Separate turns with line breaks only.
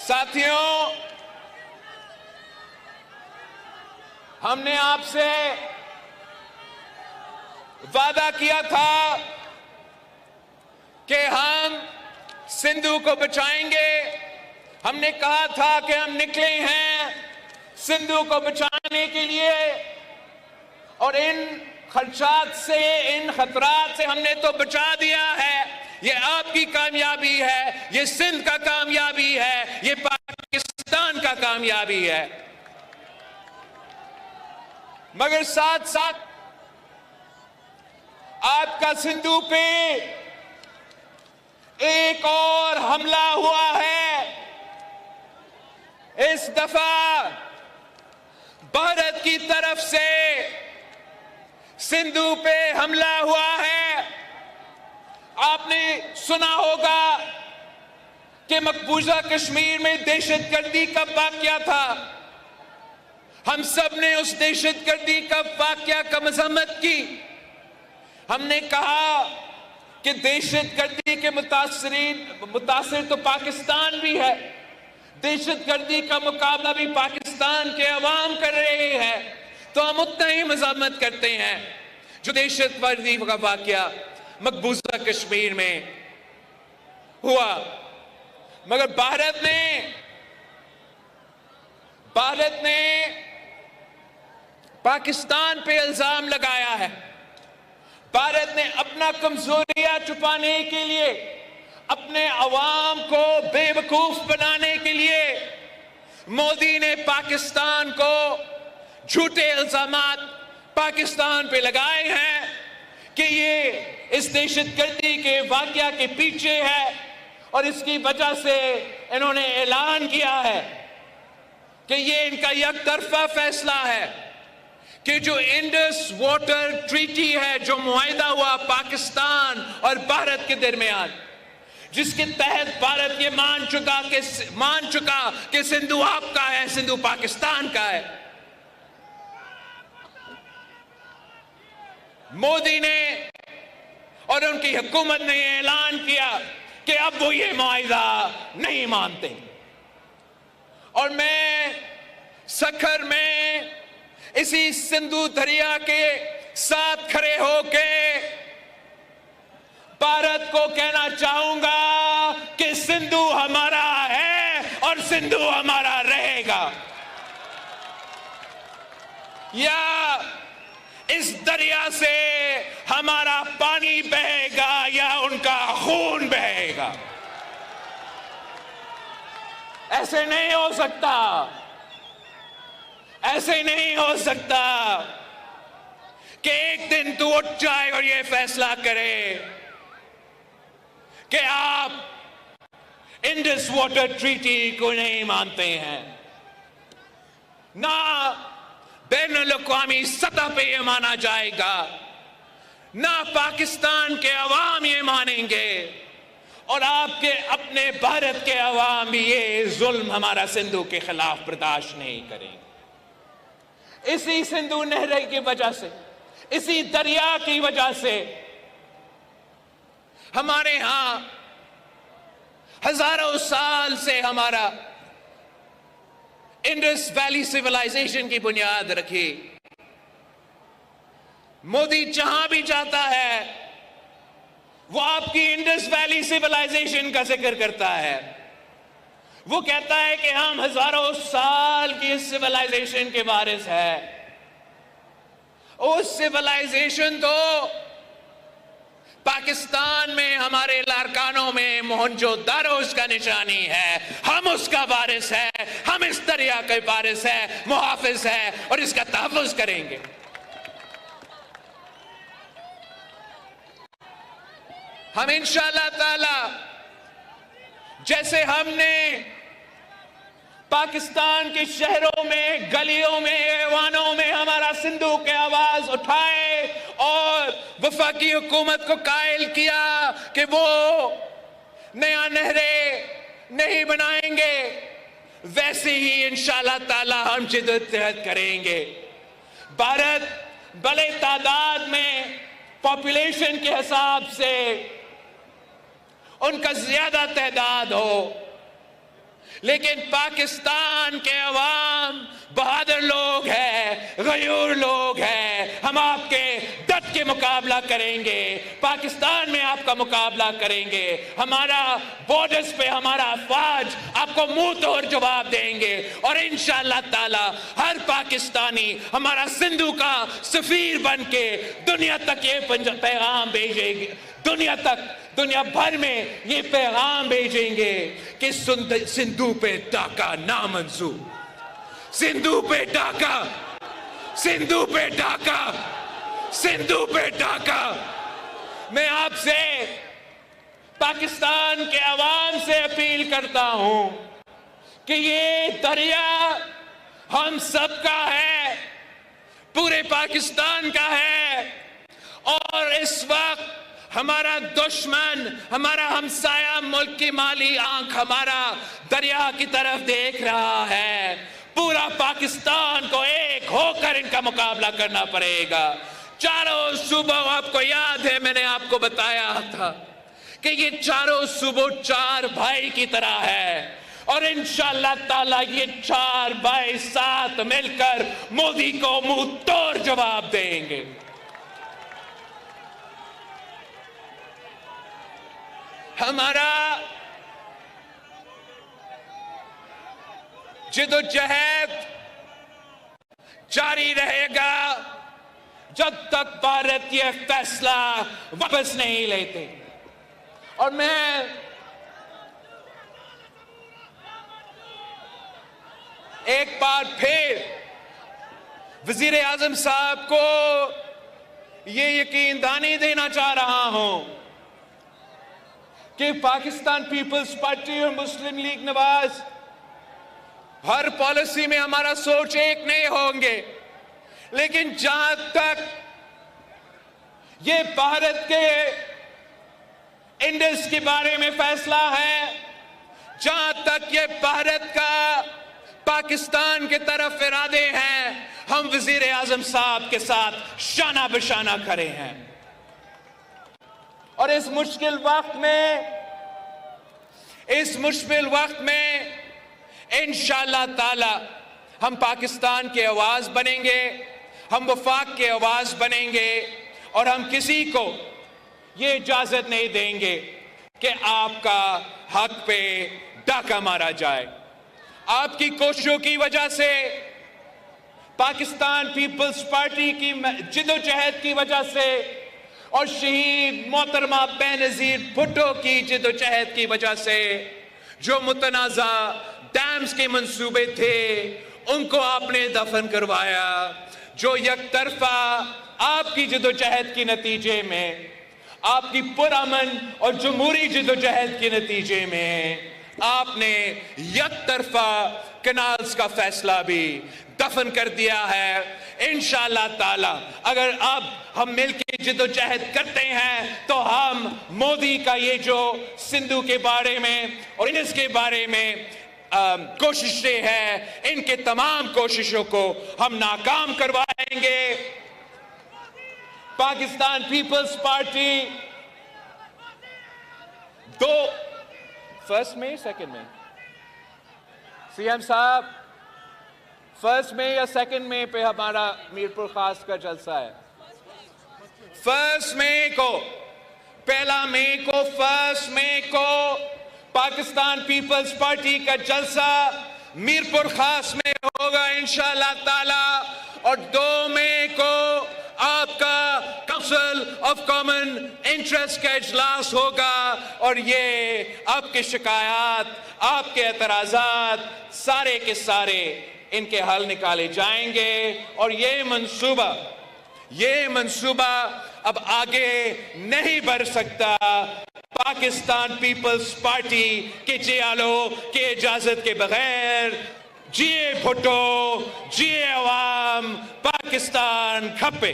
ساتھیوں، ہم نے آپ سے وعدہ کیا تھا کہ ہم سندھو کو بچائیں گے. ہم نے کہا تھا کہ ہم نکلے ہیں سندھو کو بچانے کے لیے، اور ان خدشات سے، ان خطرات سے ہم نے تو بچا دیا ہے. یہ آپ کی کامیابی ہے، یہ سندھ کا کامیابی ہے، یہ پاکستان کا کامیابی ہے. مگر ساتھ ساتھ آپ کا سندھو پہ ایک اور حملہ ہوا ہے. اس دفعہ بھارت کی طرف سے سندھو پہ حملہ ہوا ہے. آپ نے سنا ہوگا کہ مقبوضہ کشمیر میں دہشت گردی کا واقعہ تھا. ہم سب نے اس دہشت گردی کا واقعہ کا مذمت کی. ہم نے کہا کہ دہشت گردی کے متاثر تو پاکستان بھی ہے، دہشت گردی کا مقابلہ بھی پاکستان کے عوام کر رہے ہیں، تو ہم اتنا ہی مذمت کرتے ہیں. جو دہشت گردی کا واقعہ مقبوضہ کشمیر میں ہوا، مگر بھارت نے پاکستان پہ الزام لگایا ہے. بھارت نے اپنا کمزوریاں چھپانے کے لیے، اپنے عوام کو بے وقوف بنانے کے لیے مودی نے پاکستان کو جھوٹے الزامات پاکستان پہ لگائے ہیں کہ یہ اس دہشت گردی کے واقعہ کے پیچھے ہے. اور اس کی وجہ سے انہوں نے اعلان کیا ہے کہ یہ ان کا یک طرفہ فیصلہ ہے کہ جو انڈس واٹر ٹریٹی ہے، جو معاہدہ ہوا پاکستان اور بھارت کے درمیان، جس کے تحت بھارت یہ مان چکا کہ سندھو آپ کا ہے، سندھو پاکستان کا ہے. مودی نے اور ان کی حکومت نے اعلان کیا کہ اب وہ یہ معاہدہ نہیں مانتے. اور میں سکھر میں اسی سندھو دریا کے ساتھ کھڑے ہو کے بھارت کو کہنا چاہوں گا کہ سندھو ہمارا ہے اور سندھو ہمارا رہے گا. یا اس دریا سے ہمارا پانی بہے گا یا ان کا خون بہے گا. ایسے نہیں ہو سکتا، ایسے نہیں ہو سکتا کہ ایک دن تو اٹھ جائے اور یہ فیصلہ کرے کہ آپ انڈس واٹر ٹریٹی کو نہیں مانتے ہیں. نہ بین الاقوامی سطح پہ یہ مانا جائے گا، نہ پاکستان کے عوام یہ مانیں گے، اور آپ کے اپنے بھارت کے عوام بھی یہ ظلم ہمارا سندھو کے خلاف برداشت نہیں کریں گے. اسی سندھو نہر کی وجہ سے، اسی دریا کی وجہ سے ہمارے ہاں ہزاروں سال سے ہمارا انڈس ویلی سیولائزیشن کی بنیاد رکھی. مودی جہاں بھی جاتا ہے وہ آپ کی انڈس ویلی سیولائزیشن کا ذکر کرتا ہے. وہ کہتا ہے کہ ہم ہزاروں سال کی اس سیولائزیشن کے وارث ہیں. اس سیولائزیشن تو پاکستان میں ہمارے لارکانوں میں موہنجو داڑو اس کا نشانی ہے. ہم اس کا وارث ہے، ہم اس دریا کے وارث ہے، محافظ ہے، اور اس کا تحفظ کریں گے. ہم انشاءاللہ تعالی جیسے ہم نے پاکستان کے شہروں میں، گلیوں میں، ایوانوں میں ہمارا سندھو کے آواز اٹھائے اور وفاقی حکومت کو قائل کیا کہ وہ نیا نہریں نہیں بنائیں گے، ویسے ہی انشاءاللہ تعالی ہم جدوجہد کریں گے. بھارت بڑے تعداد میں پاپولیشن کے حساب سے ان کا زیادہ تعداد ہو، لیکن پاکستان کے عوام بہادر لوگ ہیں، غیور لوگ ہیں. ہم آپ کے ڈٹ کے مقابلہ کریں گے، پاکستان میں آپ کا مقابلہ کریں گے. ہمارا بارڈرز پہ ہمارا افواج آپ کو منہ توڑ جواب دیں گے، اور انشاءاللہ تعالی ہر پاکستانی ہمارا سندھو کا سفیر بن کے دنیا تک یہ پیغام بھیجے گے، دنیا بھر میں یہ پیغام بھیجیں گے کہ سندھو پہ ڈاکہ نامنظور، سندھو پہ ڈاکہ، سندھو پہ ڈاکہ، سندھو پہ ڈاکہ. میں آپ سے، پاکستان کے عوام سے اپیل کرتا ہوں کہ یہ دریا ہم سب کا ہے، پورے پاکستان کا ہے، اور اس وقت ہمارا دشمن، ہمارا ہمسایہ ملک کی مالی آنکھ ہمارا دریا کی طرف دیکھ رہا ہے. پورا پاکستان کو ایک ہو کر ان کا مقابلہ کرنا پڑے گا. چاروں صوبوں، آپ کو یاد ہے میں نے آپ کو بتایا تھا کہ یہ چاروں صوبوں چار بھائی کی طرح ہے، اور انشاءاللہ تعالی یہ چار بھائی ساتھ مل کر مودی کو منہ توڑ جواب دیں گے. ہمارا جدوجہد جاری رہے گا جب تک بھارت یہ فیصلہ واپس نہیں لیتے. اور میں ایک بار پھر وزیر اعظم صاحب کو یہ یقین دہانی دینا چاہ رہا ہوں کہ پاکستان پیپلز پارٹی اور مسلم لیگ نواز ہر پالیسی میں ہمارا سوچ ایک نہیں ہوں گے، لیکن جہاں تک یہ بھارت کے انڈس کے بارے میں فیصلہ ہے، جہاں تک یہ بھارت کا پاکستان کے طرف ارادے ہیں، ہم وزیر اعظم صاحب کے ساتھ شانہ بشانہ کھڑے ہیں. اور اس مشکل وقت میں انشاءاللہ تعالی ہم پاکستان کے آواز بنیں گے، ہم وفاق کے آواز بنیں گے، اور ہم کسی کو یہ اجازت نہیں دیں گے کہ آپ کا حق پہ ڈاکہ مارا جائے. آپ کی کوششوں کی وجہ سے، پاکستان پیپلز پارٹی کی جدوجہد کی وجہ سے، اور شہید محترمہ بینظیر بھٹو کی جدوجہد کی وجہ سے، جو متنازع ڈیمز کے منصوبے تھے ان کو آپ نے دفن کروایا. جو یک طرفہ آپ کی جدوجہد کی نتیجے میں، آپ کی پرامن اور جمہوری جدوجہد کے نتیجے میں، آپ نے یک طرفہ کنالز کا فیصلہ بھی دفن کر دیا ہے. انشاءاللہ تعالی اگر اب ہم مل کے جدوجہد کرتے ہیں تو ہم مودی کا یہ جو سندھو کے بارے میں اور انڈس کے بارے میں کوششیں ہیں، ان کے تمام کوششوں کو ہم ناکام کروائیں گے. پاکستان پیپلز پارٹی فرسٹ میں سیکنڈ میں سی ایم صاحب فرسٹ میں یا سیکنڈ میں پہ ہمارا میرپور خاص کا جلسہ ہے؟ فرسٹ میں کو، پہلا میں کو، فرسٹ میں کو پاکستان پیپلز پارٹی کا جلسہ میرپور خاص میں ہوگا انشاءاللہ تعالی، اور 2 مئی کو آپ کا کونسل آف کامن انٹرسٹ کا اجلاس ہوگا، اور یہ آپ کے شکایات، آپ کے اعتراضات سارے کے سارے ان کے حل نکالے جائیں گے. اور یہ منصوبہ اب آگے نہیں بڑھ سکتا پاکستان پیپلز پارٹی کے جیالوں کے اجازت کے بغیر. جیے بھٹو، جیے عوام، پاکستان کھپے.